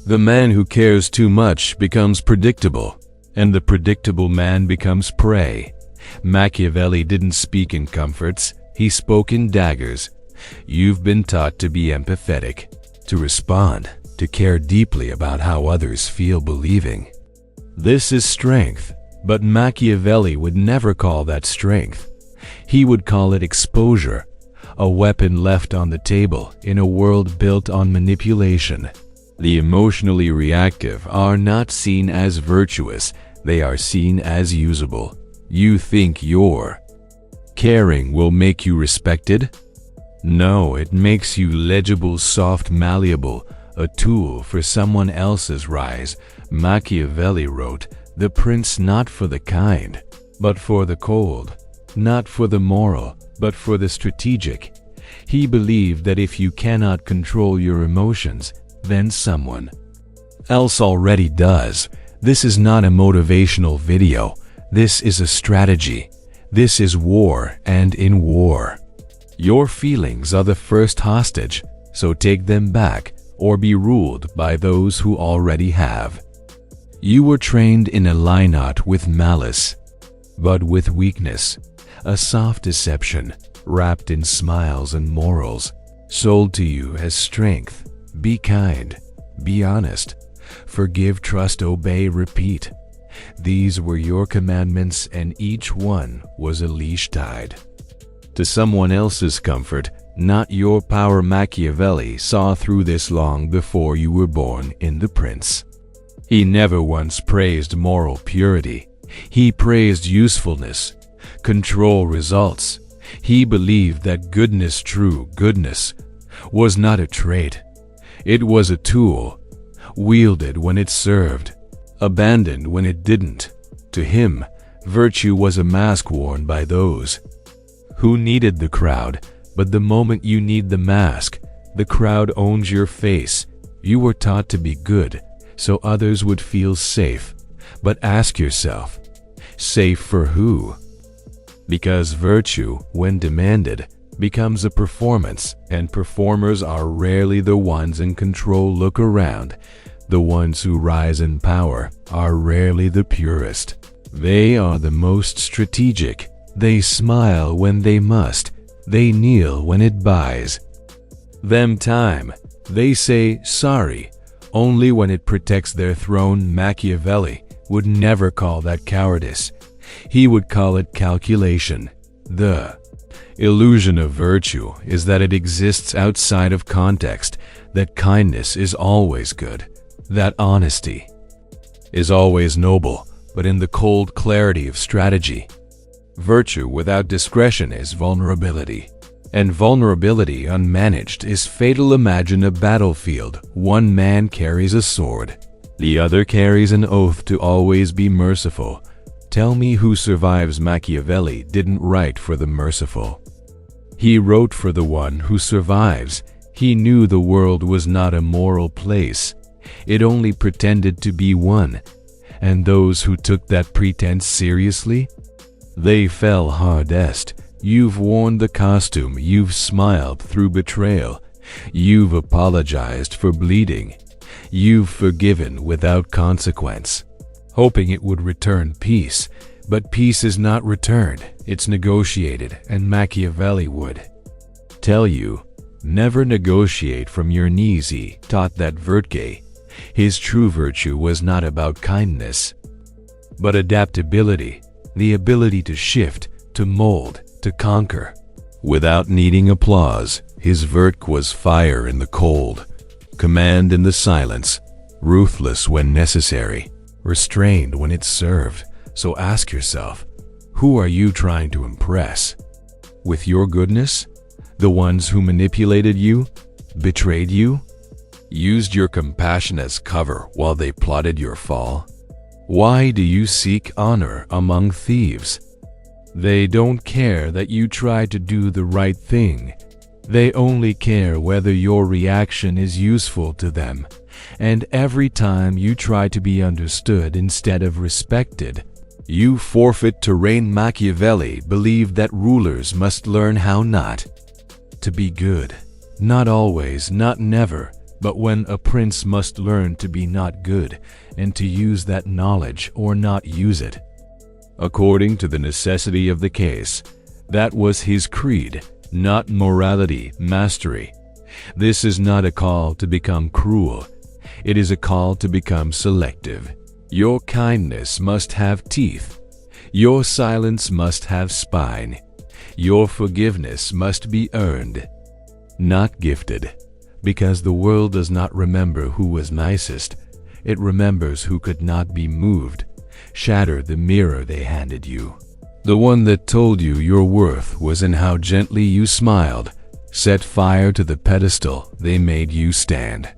The man who cares too much becomes predictable, and the predictable man becomes prey. Machiavelli didn't speak in comforts, he spoke in daggers. You've been taught to be empathetic, to respond, to care deeply about how others feel believing. This is strength, but Machiavelli would never call that strength. He would call it exposure, a weapon left on the table in a world built on manipulation. The emotionally reactive are not seen as virtuous, they are seen as usable. You think your caring will make you respected? No, it makes you legible, soft, malleable, a tool for someone else's rise. Machiavelli wrote, "The prince not for the kind, but for the cold, not for the moral, but for the strategic." He believed that if you cannot control your emotions, then someone else already does. This is not a motivational video. This is a strategy. This is war, and in war, your feelings are the first hostage, so take them back or be ruled by those who already have. You were trained in a lie not with malice, but with weakness, a soft deception wrapped in smiles and morals, sold to you as strength. Be kind, be honest, forgive, trust, obey, repeat. These were your commandments, and each one was a leash tied to someone else's comfort, not your power. Machiavelli saw through this long before you were born in The Prince. He never once praised moral purity. He praised usefulness, control, results. He believed that goodness, true goodness, was not a trait. It was a tool, wielded when it served, abandoned when it didn't. To him, virtue was a mask worn by those who needed the crowd, but the moment you need the mask, the crowd owns your face. You were taught to be good, so others would feel safe. But ask yourself, safe for who? Because virtue, when demanded, becomes a performance, and performers are rarely the ones in control. Look around. The ones who rise in power are rarely the purest. They are the most strategic. They smile when they must. They kneel when it buys them time. They say sorry only when it protects their throne. Machiavelli would never call that cowardice. He would call it calculation. The illusion of virtue is that it exists outside of context, that kindness is always good, that honesty is always noble, but in the cold clarity of strategy. Virtue without discretion is vulnerability, and vulnerability unmanaged is fatal. Imagine a battlefield. One man carries a sword, the other carries an oath to always be merciful. Tell me who survives. Machiavelli didn't write for the merciful. He wrote for the one who survives. He knew the world was not a moral place. It only pretended to be one. And those who took that pretense seriously, they fell hardest. You've worn the costume. You've smiled through betrayal. You've apologized for bleeding. You've forgiven without consequence, hoping it would return peace. But peace is not returned, it's negotiated, and Machiavelli would tell you, never negotiate from your knees. He taught that virtue, his true virtue, was not about kindness, but adaptability, the ability to shift, to mold, to conquer, without needing applause. His virtue was fire in the cold, command in the silence, ruthless when necessary, restrained when it served. So ask yourself, who are you trying to impress? With your goodness? The ones who manipulated you, betrayed you, used your compassion as cover while they plotted your fall? Why do you seek honor among thieves? They don't care that you try to do the right thing. They only care whether your reaction is useful to them. And every time you try to be understood instead of respected, you forfeit terrain. Machiavelli believed that rulers must learn how not to be good. Not always, not never, But when a prince must learn to be not good and to use that knowledge or not use it, according to the necessity of the case, that was his creed, not morality, mastery. This is not a call to become cruel. It is a call to become selective. Your kindness must have teeth. Your silence must have spine. Your forgiveness must be earned, not gifted, because the world does not remember who was nicest. It remembers who could not be moved. Shatter the mirror they handed you. The one that told you your worth was in how gently you smiled. Set fire to the pedestal they made you stand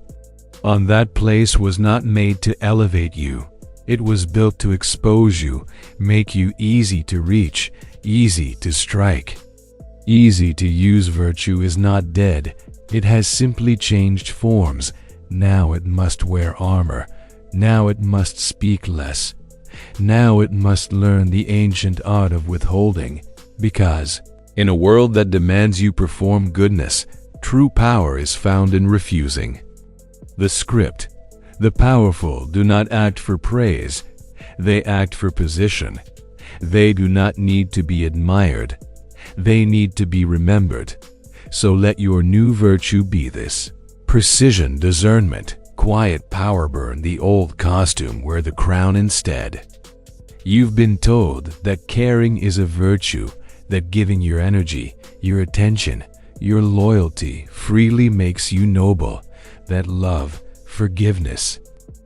on. That place was not made to elevate you. It was built to expose you, make you easy to reach, easy to strike. Easy to use. Virtue is not dead. It has simply changed forms. Now it must wear armor. Now it must speak less. Now it must learn the ancient art of withholding, because in a world that demands you perform goodness, true power is found in refusing. The script. The powerful do not act for praise. They act for position. They do not need to be admired. They need to be remembered. So let your new virtue be this: precision, discernment, quiet power. Burn the old costume, wear the crown instead. You've been told that caring is a virtue, that giving your energy, your attention, your loyalty freely makes you noble, that love, forgiveness,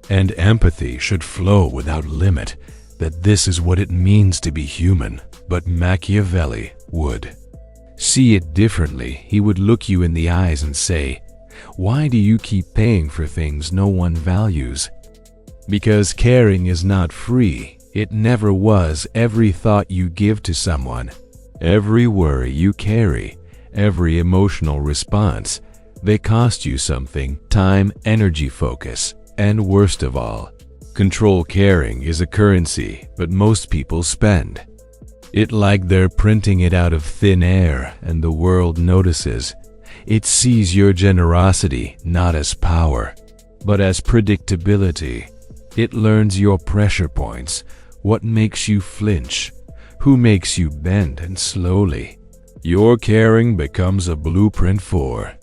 and empathy should flow without limit, that this is what it means to be human. But Machiavelli would see it differently. He would look you in the eyes and say, "Why do you keep paying for things no one values?" Because caring is not free. It never was. Every thought you give to someone, every worry you carry, every emotional response, they cost you something: time, energy, focus, and worst of all, control. Caring is a currency, but most people spend it like they're printing it out of thin air, and the world notices. It sees your generosity not as power, but as predictability. It learns your pressure points, what makes you flinch, who makes you bend, and slowly, your caring becomes a blueprint for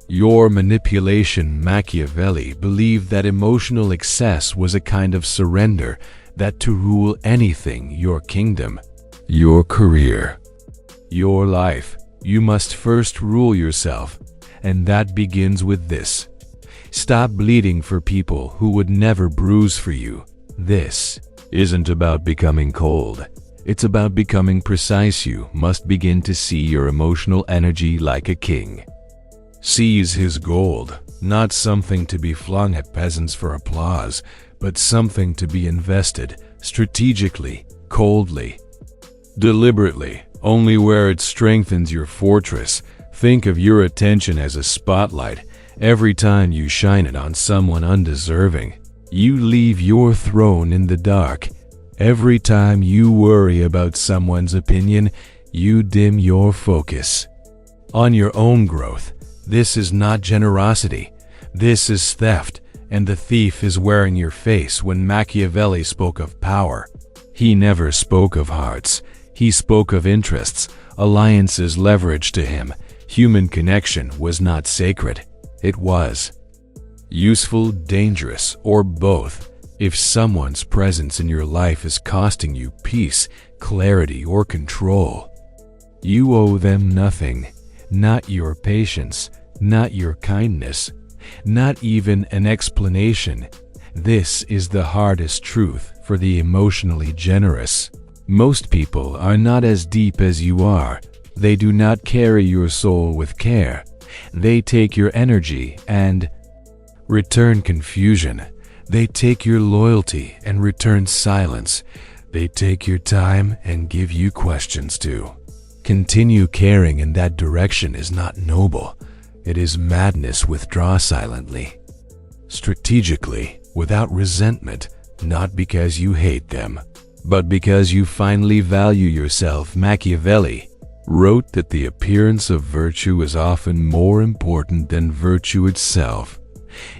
your manipulation. Machiavelli believed that emotional excess was a kind of surrender, that to rule anything, your kingdom, your career, your life, you must first rule yourself, and that begins with this: stop bleeding for people who would never bruise for you. This isn't about becoming cold. It's about becoming precise. You must begin to see your emotional energy like a king sees his gold, not something to be flung at peasants for applause, but something to be invested strategically, coldly, deliberately, only where it strengthens your fortress. Think of your attention as a spotlight. Every time you shine it on someone undeserving, you leave your throne in the dark. Every time you worry about someone's opinion, you dim your focus on your own growth. This is not generosity. This is theft, and the thief is wearing your face. When Machiavelli spoke of power, he never spoke of hearts. He spoke of interests, alliances, leverage. To him, human connection was not sacred. It was useful, dangerous, or both. If someone's presence in your life is costing you peace, clarity, or control, you owe them nothing. Not your patience, not your kindness, not even an explanation. This is the hardest truth for the emotionally generous. Most people are not as deep as you are. They do not carry your soul with care. They take your energy and return confusion. They take your loyalty and return silence. They take your time and give you questions too. Continue caring in that direction is not noble. It is madness. Withdraw silently, strategically, without resentment, not because you hate them, but because you finally value yourself. Machiavelli wrote that the appearance of virtue is often more important than virtue itself.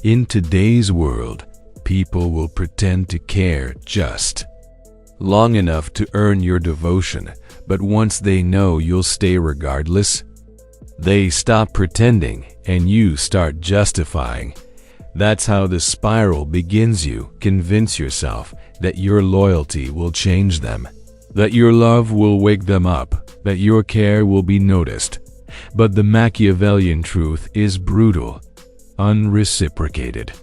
In today's world, people will pretend to care just long enough to earn your devotion, but once they know you'll stay regardless, they stop pretending and you start justifying. That's how the spiral begins. You convince yourself that your loyalty will change them, that your love will wake them up, that your care will be noticed. But the Machiavellian truth is brutal, unreciprocated.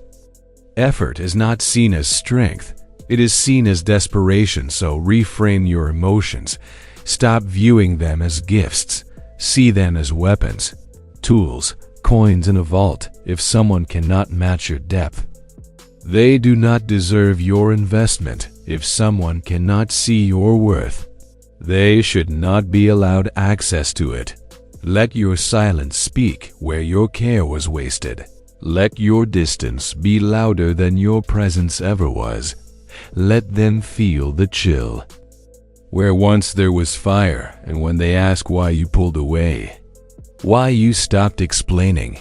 Effort is not seen as strength, it is seen as desperation. So reframe your emotions. Stop viewing them as gifts. See them as weapons, tools, coins in a vault. If someone cannot match your depth, they do not deserve your investment. If someone cannot see your worth, they should not be allowed access to it. Let your silence speak where your care was wasted. Let your distance be louder than your presence ever was. Let them feel the chill where once there was fire, and when they ask why you pulled away, why you stopped explaining,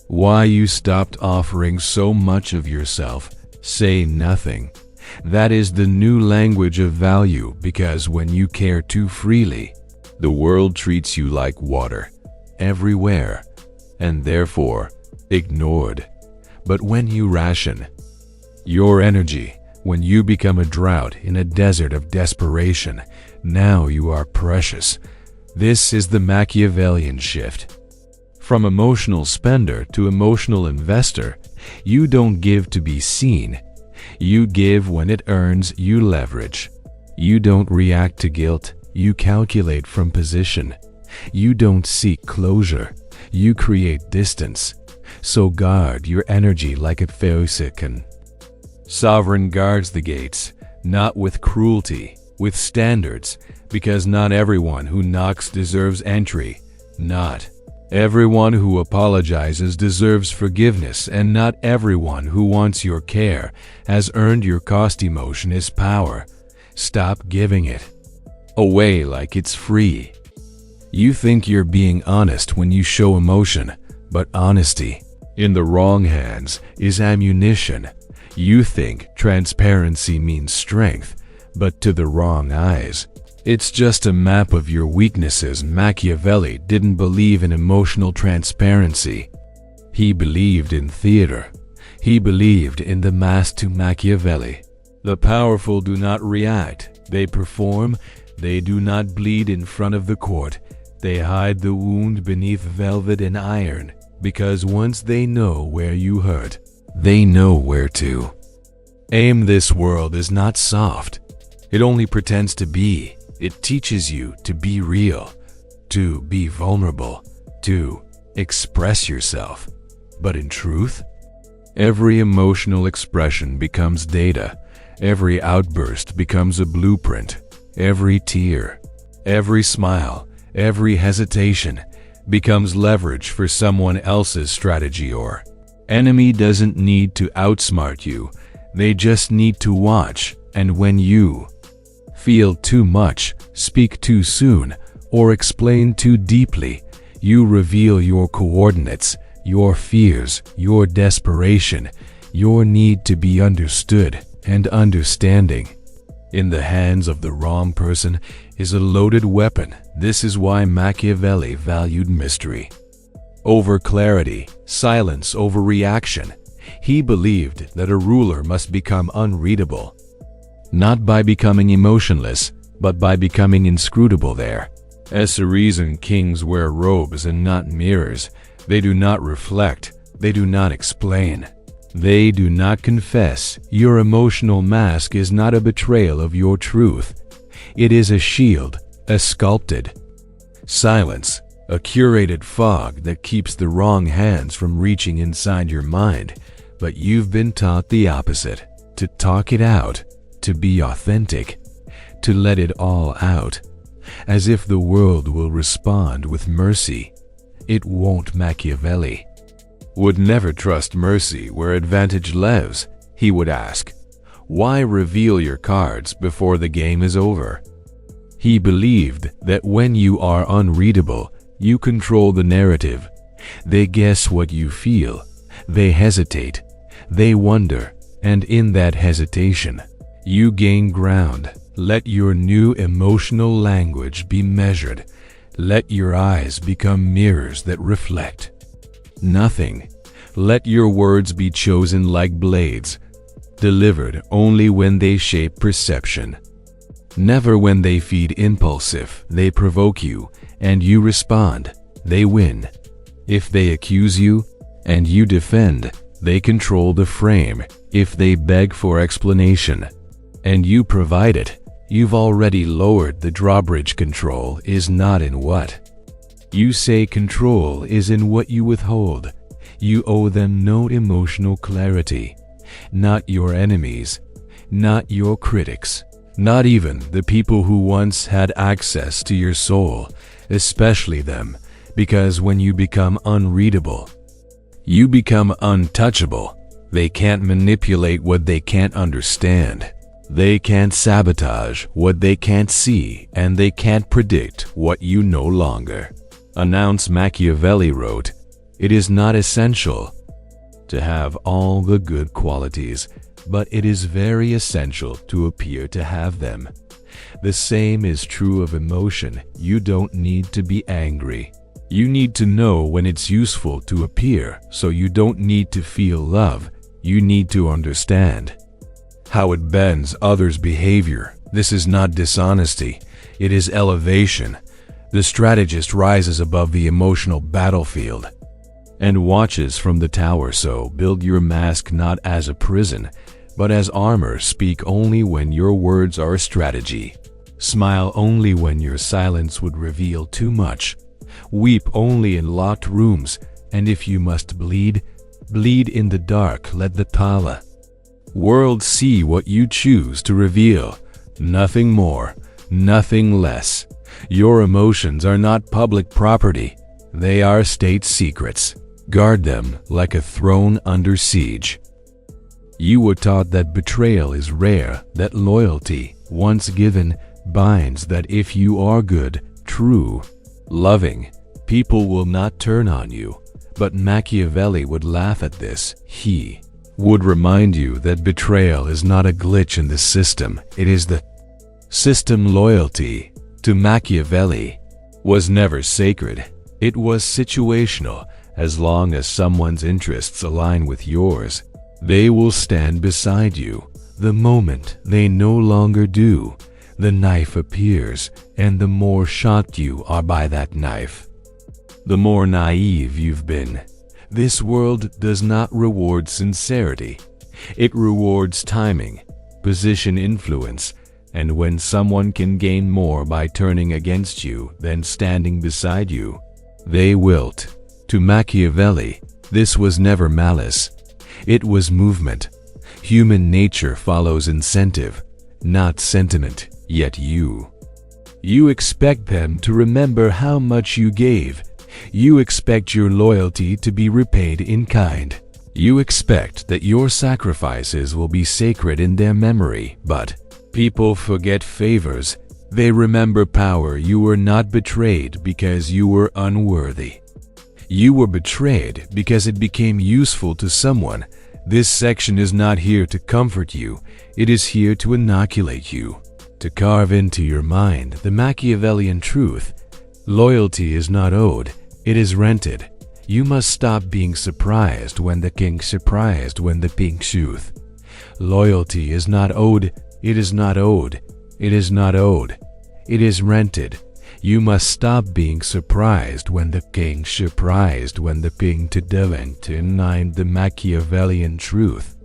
why you stopped offering so much of yourself, say nothing. That is the new language of value, because when you care too freely, the world treats you like water, everywhere, and therefore ignored. But when you ration your energy, when you become a drought in a desert of desperation, now you are precious. This is the Machiavellian shift. From emotional spender to emotional investor, you don't give to be seen. You give when it earns you leverage. You don't react to guilt, you calculate from position. You don't seek closure, you create distance. So guard your energy like a Phaeocian. Sovereign guards the gates, not with cruelty, with standards, because not everyone who knocks deserves entry. Not everyone who apologizes deserves forgiveness, and not everyone who wants your care has earned your cost. Emotion is power. Stop giving it away like it's free. You think you're being honest when you show emotion, but honesty in the wrong hands is ammunition. You think transparency means strength, but to the wrong eyes, it's just a map of your weaknesses. Machiavelli didn't believe in emotional transparency. He believed in theater. He believed in the mask. To Machiavelli, the powerful do not react, they perform. They do not bleed in front of the court. They hide the wound beneath velvet and iron, because once they know where you hurt, they know where to aim. This world is not soft. It only pretends to be. It teaches you to be real, to be vulnerable, to express yourself. But in truth, every emotional expression becomes data. Every outburst becomes a blueprint. Every tear, every smile, every hesitation becomes leverage for someone else's strategy. Or enemy doesn't need to outsmart you. They just need to watch. And when you feel too much, speak too soon, or explain too deeply, you reveal your coordinates, your fears, your desperation, your need to be understood. And understanding in the hands of the wrong person is a loaded weapon. This is why Machiavelli valued mystery over clarity, silence over reaction. He believed that a ruler must become unreadable, not by becoming emotionless, but by becoming inscrutable. There is a reason kings wear robes and not mirrors. They do not reflect, they do not explain, they do not confess. Your emotional mask is not a betrayal of your truth. It is a shield, a sculpted silence, a curated fog that keeps the wrong hands from reaching inside your mind. But you've been taught the opposite, to talk it out, to be authentic, to let it all out, as if the world will respond with mercy. It won't. Machiavelli would never trust mercy where advantage lives. He would ask, why reveal your cards before the game is over? He believed that when you are unreadable, you control the narrative. They guess what you feel. They hesitate, they wonder, and in that hesitation, you gain ground. Let your new emotional language be measured. Let your eyes become mirrors that reflect nothing. Let your words be chosen like blades, delivered only when they shape perception. Never when they feed impulsive. They provoke you, and you respond. They win. If they accuse you, and you defend, they control the frame. If they beg for explanation, and you provide it, you've already lowered the drawbridge. Control is not in what you say. Control is in what you withhold. You owe them no emotional clarity. Not your enemies, not your critics, not even the people who once had access to your soul, especially them, because when you become unreadable, you become untouchable. They can't manipulate what they can't understand. They can't sabotage what they can't see, and they can't predict what you no longer announce. Machiavelli wrote, "It is not essential to have all the good qualities, but it is very essential to appear to have them." The same is true of emotion. You don't need to be angry. You need to know when it's useful to appear, so you don't need to feel love. You need to understand how it bends others' behavior. This is not dishonesty, it is elevation. The strategist rises above the emotional battlefield and watches from the tower. So build your mask not as a prison, but as armor. Speak only when your words are strategy. Smile only when your silence would reveal too much. Weep only in locked rooms, and if you must bleed, bleed in the dark. Let the Tala world see what you choose to reveal. Nothing more, nothing less. Your emotions are not public property. They are state secrets. Guard them like a throne under siege. You were taught that betrayal is rare, that loyalty, once given, binds, that if you are good, true, loving, people will not turn on you. But Machiavelli would laugh at this. He would remind you that betrayal is not a glitch in the system, it is the system. Loyalty, to Machiavelli, was never sacred. It was situational. As long as someone's interests align with yours, they will stand beside you. The moment they no longer do, the knife appears, and the more shocked you are by that knife, the more naive you've been. This world does not reward sincerity. It rewards timing, position, influence, and when someone can gain more by turning against you than standing beside you, they wilt. To Machiavelli, this was never malice. It was movement. Human nature follows incentive, not sentiment. Yet you expect them to remember how much you gave. You expect your loyalty to be repaid in kind. You expect that your sacrifices will be sacred in their memory. But people forget favors. They remember power. You were not betrayed because you were unworthy. You were betrayed because it became useful to someone. This section is not here to comfort you. It is here to inoculate you, to carve into your mind the Machiavellian truth. Loyalty is not owed, it is rented. You must stop being surprised when the king surprised when the pink truth. Loyalty is not owed, it is not owed, it is not owed, it is rented. You must stop being surprised when the king surprised when the ping to nine the Machiavellian truth.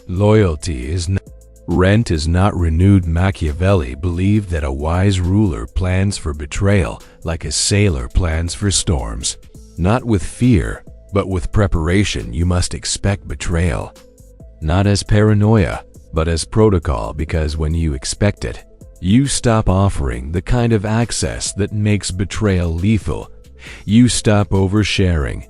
Loyalty is not rent is not renewed. Machiavelli believed that a wise ruler plans for betrayal like a sailor plans for storms. Not with fear, but with preparation. You must expect betrayal, not as paranoia, but as protocol, because when you expect it, you stop offering the kind of access that makes betrayal lethal. You stop oversharing.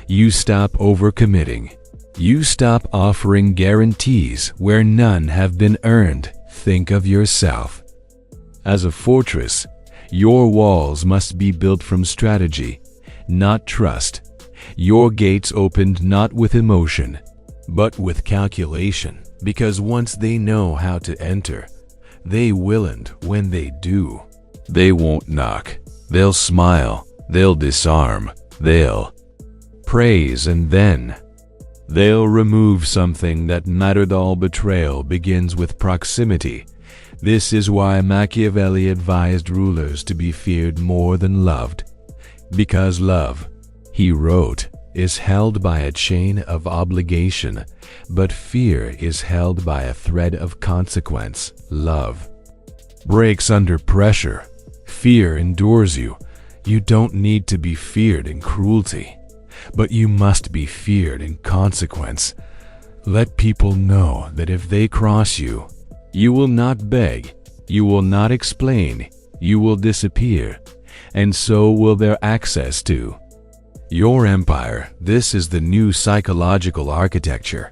You stop overcommitting. You stop offering guarantees where none have been earned. Think of yourself as a fortress. Your walls must be built from strategy, not trust. Your gates opened not with emotion, but with calculation, because once they know how to enter, they willn't when they do. They won't knock, they'll smile, they'll disarm, they'll praise, and then they'll remove something that mattered. All betrayal begins with proximity. This is why Machiavelli advised rulers to be feared more than loved, because love, he wrote, is held by a chain of obligation, but fear is held by a thread of consequence. Love breaks under pressure. Fear endures you. You don't need to be feared in cruelty, but you must be feared in consequence. Let people know that if they cross you, you will not beg, you will not explain, you will disappear, and so will their access to your empire. This is the new psychological architecture.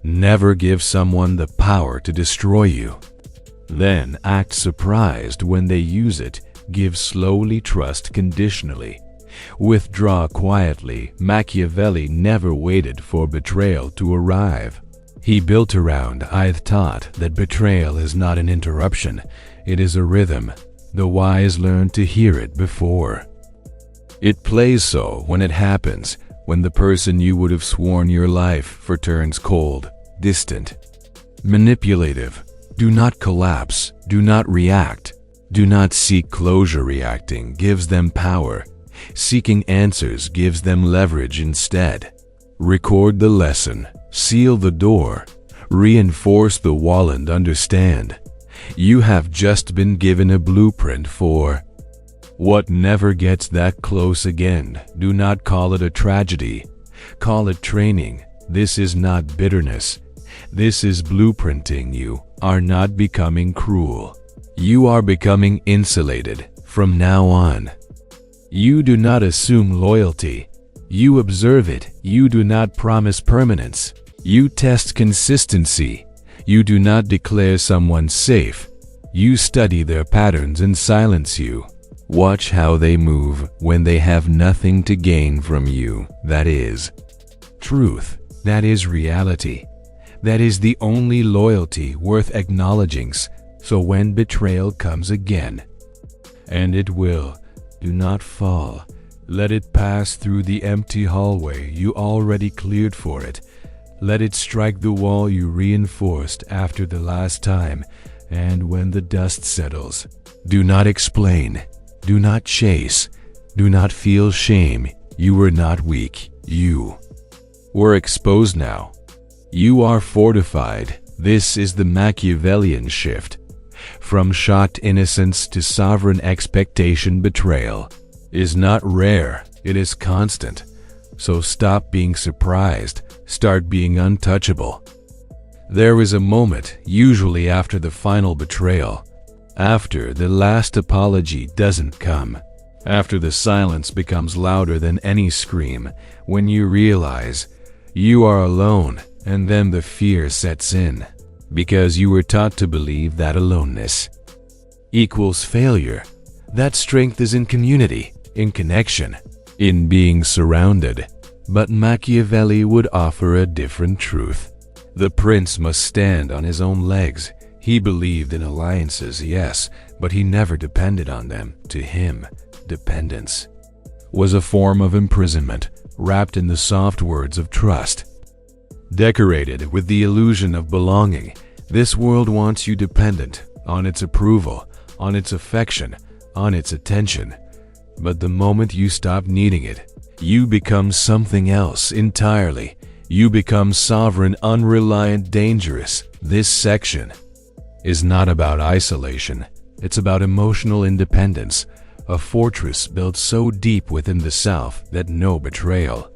Never give someone the power to destroy you. Then act surprised when they use it. Give slowly, trust conditionally. Withdraw quietly. Machiavelli never waited for betrayal to arrive. He built around I've taught that betrayal is not an interruption, it is a rhythm. The wise learn to hear it before it plays. So when it happens, when the person you would have sworn your life for turns cold, distant, manipulative, do not collapse, do not react, do not seek closure. Reacting gives them power. Seeking answers gives them leverage instead. Record the lesson, seal the door, reinforce the wall, and understand. You have just been given a blueprint for what never gets that close again. Do not call it a tragedy. Call it training. This is not bitterness. This is blueprinting. You are not becoming cruel. You are becoming insulated from now on. You do not assume loyalty. You observe it. You do not promise permanence. You test consistency. You do not declare someone safe. You study their patterns and silence. You watch how they move when they have nothing to gain from you. That is truth. That is reality. That is the only loyalty worth acknowledging. So when betrayal comes again, and it will, do not fall. Let it pass through the empty hallway you already cleared for it. Let it strike the wall you reinforced after the last time, and when the dust settles, do not explain, do not chase, do not feel shame. You were not weak. You were exposed now. You are fortified. This is the Machiavellian shift. From shocked innocence to sovereign expectation. Betrayal is not rare, it is constant. So stop being surprised, start being untouchable. There is a moment, usually after the final betrayal, after the last apology doesn't come, after the silence becomes louder than any scream, when you realize you are alone, and then the fear sets in, because you were taught to believe that aloneness equals failure. That strength is in community, in connection, in being surrounded. But Machiavelli would offer a different truth. The prince must stand on his own legs. He believed in alliances, yes, but he never depended on them. To him, dependence was a form of imprisonment, wrapped in the soft words of trust. Decorated with the illusion of belonging, this world wants you dependent on its approval, on its affection, on its attention. But the moment you stop needing it, you become something else entirely. You become sovereign, unreliant, dangerous. This section is not about isolation. It's about emotional independence, a fortress built so deep within the self that no betrayal,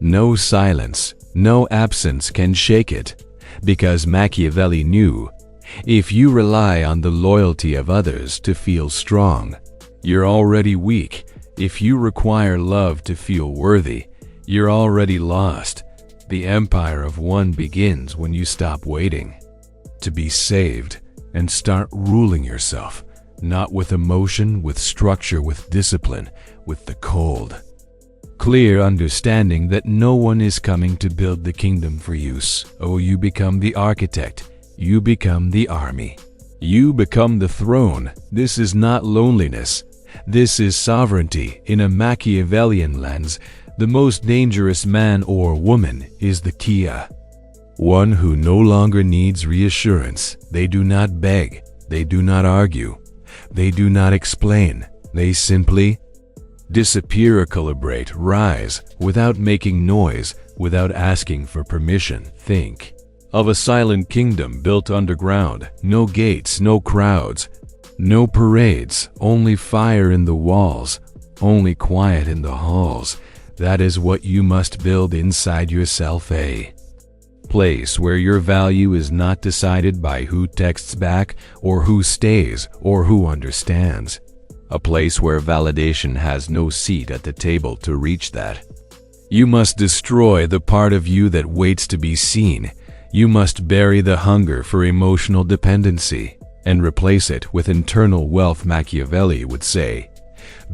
no silence, no absence can shake it. Because Machiavelli knew, if you rely on the loyalty of others to feel strong, you're already weak. If you require love to feel worthy, you're already lost. The empire of one begins when you stop waiting to be saved and start ruling yourself, not with emotion, with structure, with discipline, with the cold, Clear understanding that no one is coming to build the kingdom for use. Oh, you become the architect. You become the army. You become the throne. This is not loneliness. This is sovereignty. In a Machiavellian lens, the most dangerous man or woman is the Kia. One who no longer needs reassurance. They do not beg. They do not argue. They do not explain. They simply disappear or calibrate, rise, without making noise, without asking for permission. Think of a silent kingdom built underground. No gates, no crowds, no parades, only fire in the walls, only quiet in the halls. That is what you must build inside yourself, a place where your value is not decided by who texts back, or who stays, or who understands. A place where validation has no seat at the table to reach that. You must destroy the part of you that waits to be seen. You must bury the hunger for emotional dependency and replace it with internal wealth. Machiavelli would say,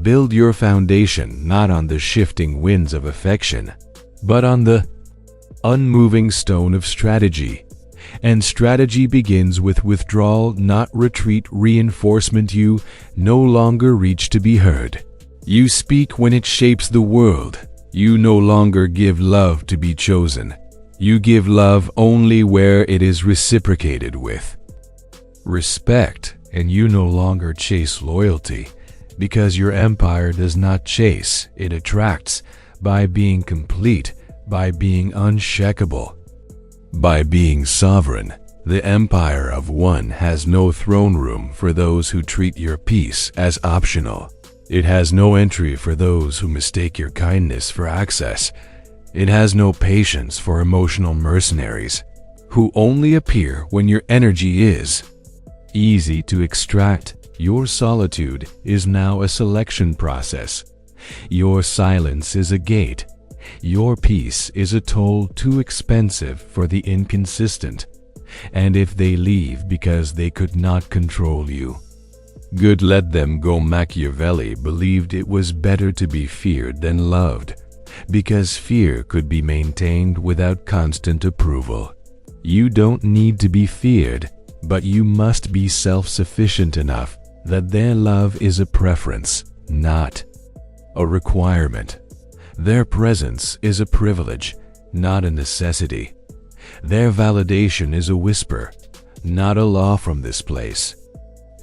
build your foundation not on the shifting winds of affection, but on the unmoving stone of strategy. And strategy begins with withdrawal, not retreat. Reinforcement. You no longer reach to be heard. You speak when it shapes the world. You no longer give love to be chosen. You give love only where it is reciprocated with respect. And you no longer chase loyalty, because your empire does not chase, it attracts, by being complete, by being unshakable. By being sovereign, the empire of one has no throne room for those who treat your peace as optional. It has no entry for those who mistake your kindness for access. It has no patience for emotional mercenaries, who only appear when your energy is easy to extract. Your solitude is now a selection process. Your silence is a gate. Your peace is a toll too expensive for the inconsistent. And if they leave because they could not control you, good, let them go. Machiavelli believed it was better to be feared than loved, because fear could be maintained without constant approval. You don't need to be feared, but you must be self-sufficient enough that their love is a preference, not a requirement. Their presence is a privilege, not a necessity. Their validation is a whisper, not a law from this place.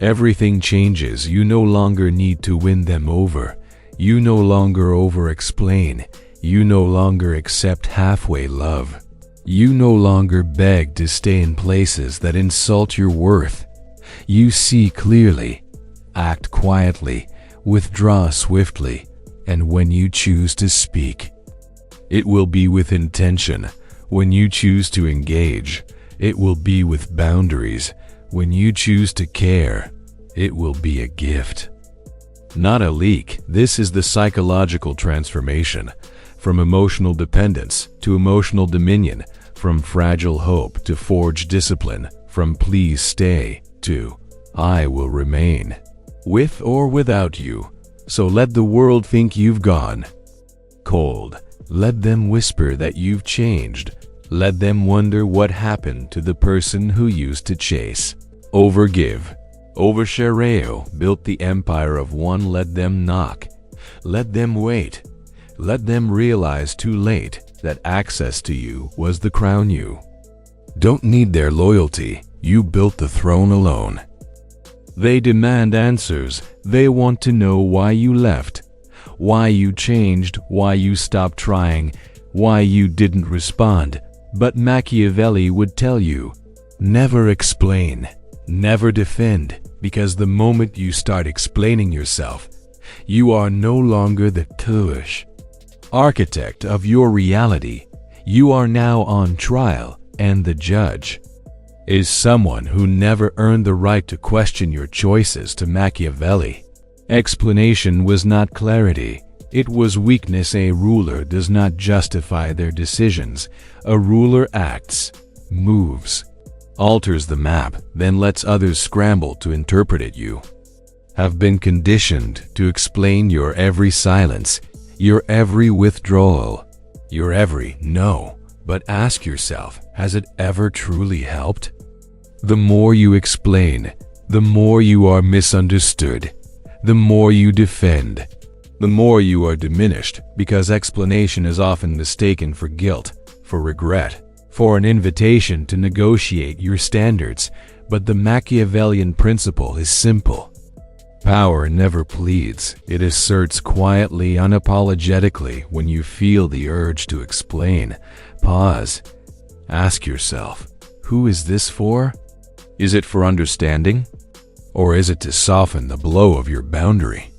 Everything changes. You no longer need to win them over. You no longer over-explain. You no longer accept halfway love. You no longer beg to stay in places that insult your worth. You see clearly, act quietly, withdraw swiftly, and when you choose to speak, it will be with intention. When you choose to engage, it will be with boundaries. When you choose to care, it will be a gift, not a leak. This is the psychological transformation, from emotional dependence to emotional dominion, from fragile hope to forged discipline, from please stay to I will remain, with or without you. So let the world think you've gone cold. Let them whisper that you've changed. Let them wonder what happened to the person who used to chase, overgive, overshare. Built the empire of one. Let them knock. Let them wait. Let them realize too late that access to you was the crown. You don't need their loyalty. You built the throne alone. They demand answers. They want to know why you left, why you changed, why you stopped trying, why you didn't respond. But Machiavelli would tell you, never explain, never defend, because the moment you start explaining yourself, you are no longer the tush architect of your reality. You are now on trial, and the judge is someone who never earned the right to question your choices. To Machiavelli, explanation was not clarity, it was weakness. A ruler does not justify their decisions. A ruler acts, moves, alters the map, then lets others scramble to interpret it. You have been conditioned to explain your every silence. your every withdrawal, your every no. But ask yourself, has it ever truly helped? The more you explain, the more you are misunderstood. The more you defend, the more you are diminished, because explanation is often mistaken for guilt, for regret, for an invitation to negotiate your standards. But the Machiavellian principle is simple. Power never pleads, it asserts quietly, unapologetically. When you feel the urge to explain, pause. Ask yourself, who is this for? Is it for understanding? Or is it to soften the blow of your boundary?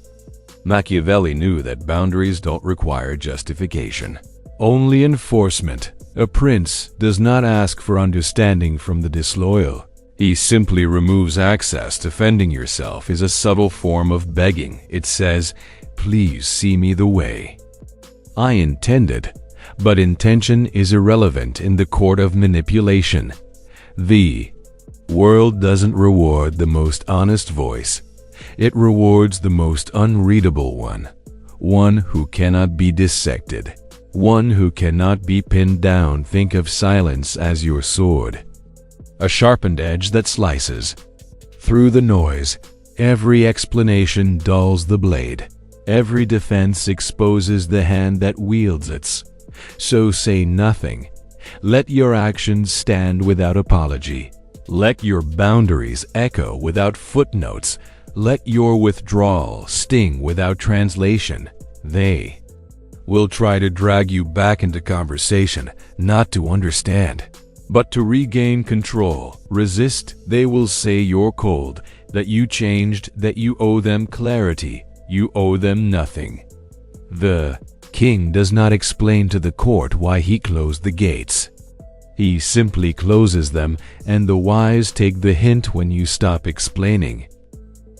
Machiavelli knew that boundaries don't require justification, only enforcement. A prince does not ask for understanding from the disloyal. He simply removes access. Defending yourself is a subtle form of begging. It says, please see me the way I intended. But intention is irrelevant in the court of manipulation. The world doesn't reward the most honest voice. It rewards the most unreadable one who cannot be dissected, one who cannot be pinned down. Think of silence as your sword, a sharpened edge that slices through the noise. Every explanation dulls the blade. Every defense exposes the hand that wields it. So say nothing. Let your actions stand without apology. Let your boundaries echo without footnotes. Let your withdrawal sting without translation. They will try to drag you back into conversation, not to understand, but to regain control. Resist. They will say you're cold, that you changed, that you owe them clarity. You owe them nothing. The king does not explain to the court why he closed the gates. He simply closes them, and the wise take the hint when you stop explaining.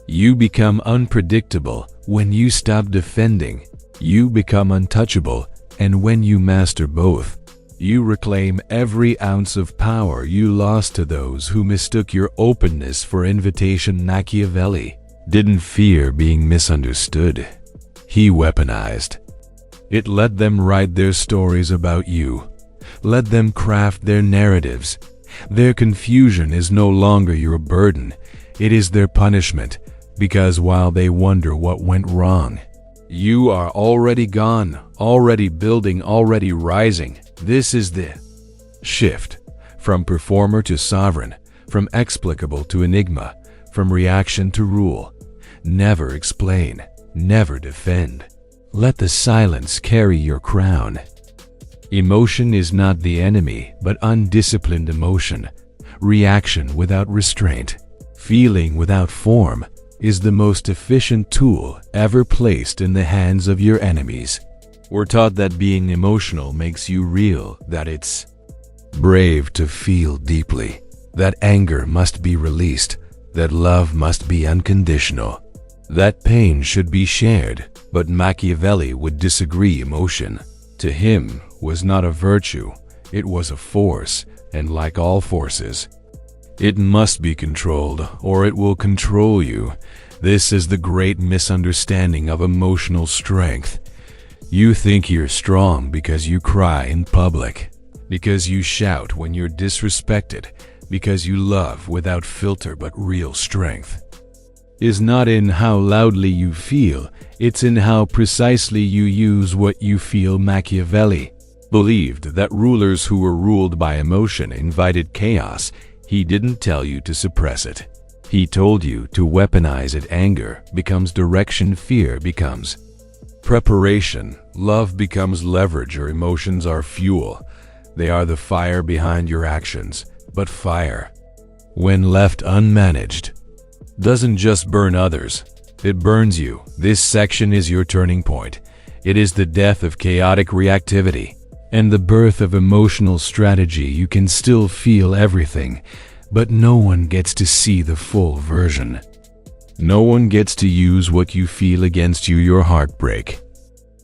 You become unpredictable when you stop defending. You become untouchable, and when you master both, you reclaim every ounce of power you lost to those who mistook your openness for invitation. Machiavelli didn't fear being misunderstood. He weaponized it. Let them write their stories about you. Let them craft their narratives. Their confusion is no longer your burden. It is their punishment, because while they wonder what went wrong, you are already gone, already building, already rising. This is the shift from performer to sovereign, from explicable to enigma, from reaction to rule. Never explain, never defend. Let the silence carry your crown. Emotion is not the enemy, but undisciplined emotion. Reaction without restraint, feeling without form, is the most efficient tool ever placed in the hands of your enemies. We're taught that being emotional makes you real, that it's brave to feel deeply, that anger must be released, that love must be unconditional, that pain should be shared. But Machiavelli would disagree. Emotion, to him, was not a virtue, it was a force, and like all forces, it must be controlled, or it will control you. This is the great misunderstanding of emotional strength. You think you're strong because you cry in public, because you shout when you're disrespected, because you love without filter. But real strength is not in how loudly you feel, it's in how precisely you use what you feel. Machiavelli believed that rulers who were ruled by emotion invited chaos. He didn't tell you to suppress it. He told you to weaponize it. Anger becomes direction, fear becomes preparation, love becomes leverage. Your emotions are fuel. They are the fire behind your actions. But fire, when left unmanaged, doesn't just burn others, it burns you. This section is your turning point. It is the death of chaotic reactivity and the birth of emotional strategy. You can still feel everything, but no one gets to see the full version. No one gets to use what you feel against you. Your heartbreak,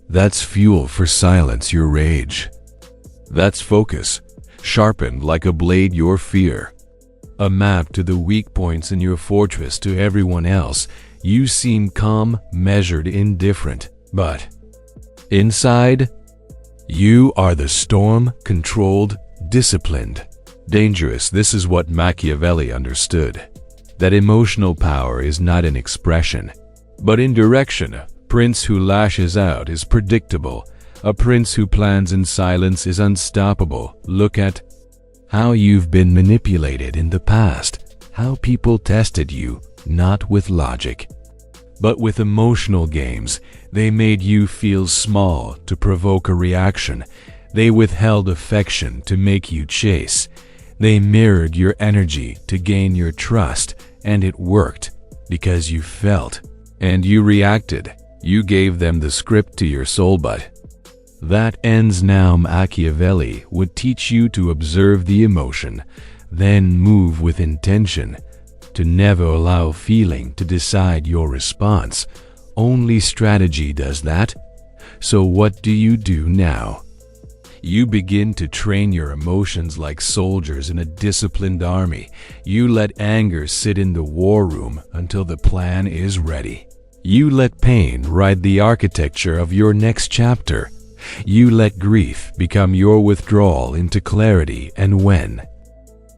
that's fuel for silence. Your rage, that's focus, sharpened like a blade. Your fear, a map to the weak points in your fortress. To everyone else, you seem calm, measured, indifferent. But Inside, you are the storm, controlled, disciplined, dangerous. This is what Machiavelli understood. That emotional power is not in expression, but in direction. A prince who lashes out is predictable. A prince who plans in silence is unstoppable. Look at how you've been manipulated in the past, how people tested you, not with logic, but with emotional games. They made you feel small to provoke a reaction. They withheld affection to make you chase. They mirrored your energy to gain your trust, and it worked because you felt and you reacted. You gave them the script to your soul, but that ends now. Machiavelli would teach you to observe the emotion, then move with intention, to never allow feeling to decide your response. Only strategy does that. So what do you do now? You begin to train your emotions like soldiers in a disciplined army. You let anger sit in the war room until the plan is ready. You let pain write the architecture of your next chapter. You let grief become your withdrawal into clarity, and when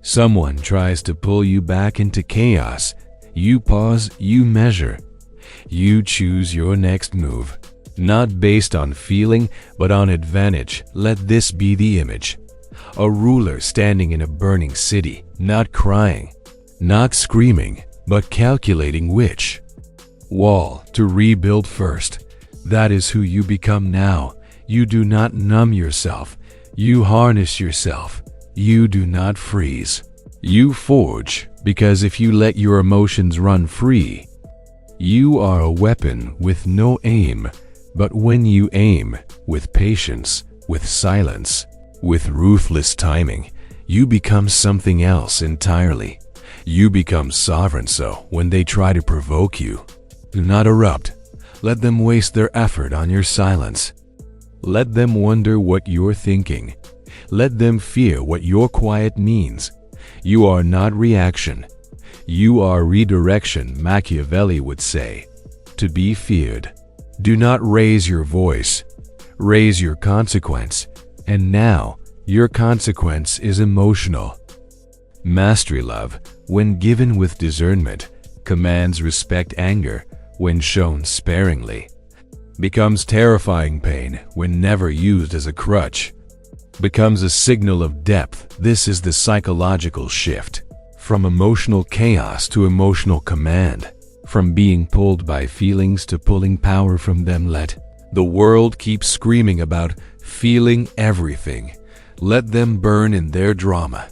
someone tries to pull you back into chaos, you pause, you measure. You choose your next move, not based on feeling, but on advantage. Let this be the image. A ruler standing in a burning city, not crying, not screaming, but calculating which wall to rebuild first. That is who you become now. You do not numb yourself. You harness yourself. You do not freeze. You forge, because if you let your emotions run free, you are a weapon with no aim. But when you aim with patience, with silence, with ruthless timing, you become something else entirely. You become sovereign. So when they try to provoke you, do not erupt. Let them waste their effort on your silence. Let them wonder what you're thinking. Let them fear what your quiet means. You are not reaction. You are redirection, Machiavelli would say. To be feared. Do not raise your voice. Raise your consequence. And now, your consequence is emotional. Mastery love, when given with discernment, commands respect. Anger, when shown sparingly, becomes terrifying. Pain, when never used as a crutch, becomes a signal of depth. This is the psychological shift. From emotional chaos to emotional command. From being pulled by feelings to pulling power from them. Let the world keep screaming about feeling everything. Let them burn in their drama,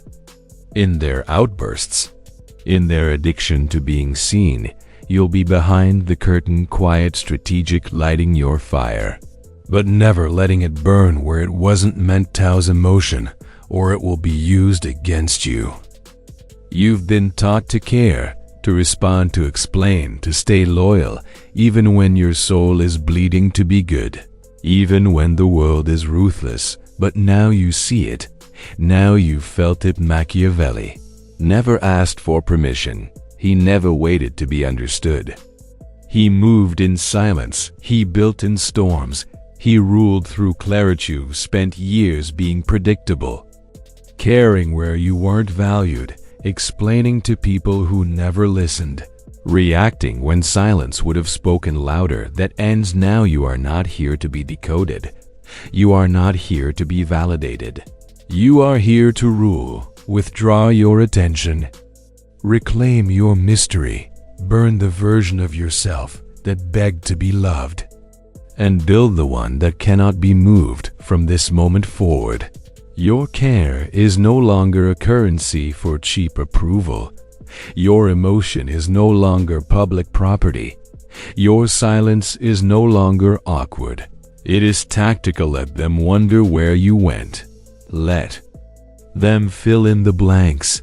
in their outbursts, in their addiction to being seen. You'll be behind the curtain, quiet, strategic, lighting your fire, but never letting it burn where it wasn't meant. Tao's emotion, or it will be used against you. You've been taught to care, to respond, to explain, to stay loyal, even when your soul is bleeding, to be good, even when the world is ruthless. But now you see it. Now you've felt it. Machiavelli never asked for permission. He never waited to be understood. He moved in silence. He built in storms. He ruled through clarity. You've spent years being predictable, caring where you weren't valued, explaining to people who never listened, reacting when silence would have spoken louder. That ends now. You are not here to be decoded. You are not here to be validated. You are here to rule. Withdraw your attention. Reclaim your mystery. Burn the version of yourself that begged to be loved, and build the one that cannot be moved from this moment forward. Your care is no longer a currency for cheap approval. Your emotion is no longer public property. Your silence is no longer awkward. It is tactical. Let them wonder where you went. Let them fill in the blanks.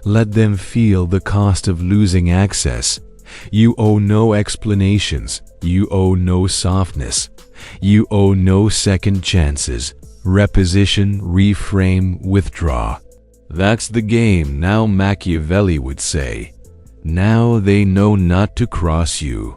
Let them feel the cost of losing access. You owe no explanations. You owe no softness. You owe no second chances. Reposition, reframe, withdraw. That's the game now, Machiavelli would say. Now they know not to cross you.